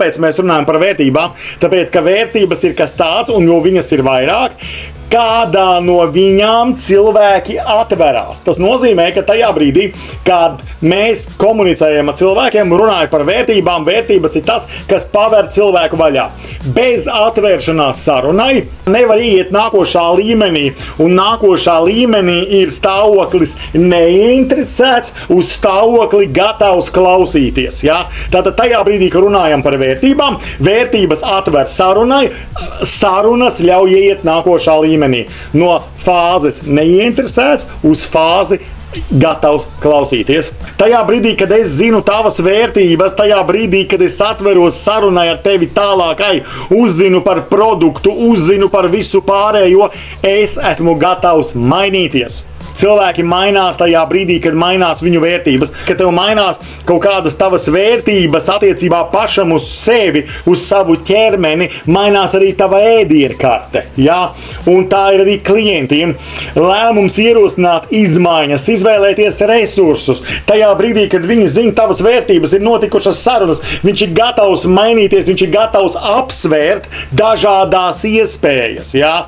kāpēc mēs runājam par vērtībām? Tāpēc, ka vērtības ir kas tāds, un jo viņas ir vairāk, kādā no viņām cilvēki atverās. Tas nozīmē, ka tajā brīdī, kad mēs komunicējam ar cilvēkiem, runājam par vērtībām, vērtības ir tas, kas paver cilvēku vaļā. Bez atvēršanās sarunai nevar iet nākošā līmenī, un nākošā līmenī ir stāvoklis neinteresēts, uz stāvokli gatavs klausīties. Ja? Tātad tajā brīdī, kad runājam par vērtībām, vērtības atver sarunai, sarunas ļauj iet nākošā līmenī. No fāzes neinteresēts uz fāzi gatavs klausīties. Tajā brīdī, kad es zinu tavas vērtības, tajā brīdī, kad es atveros sarunai ar tevi tālākai, uzzinu par produktu, uzzinu par visu pārējo, es esmu gatavs mainīties. Cilvēki mainās tajā brīdī, kad mainās viņu vērtības. Kad tev mainās kaut kādas tavas vērtības attiecībā pašam uz sevi, uz savu ķermeni, mainās arī tava ēdienkarte. Ja? Un tā ir arī klientiem. Lēmums ierosināt izmaiņas, izvēlēties resursus. Tajā brīdī, kad viņi zina tavas vērtības, ir notikušas sarunas, viņš ir gatavs mainīties, viņš ir gatavs apsvērt dažādās iespējas. Ja?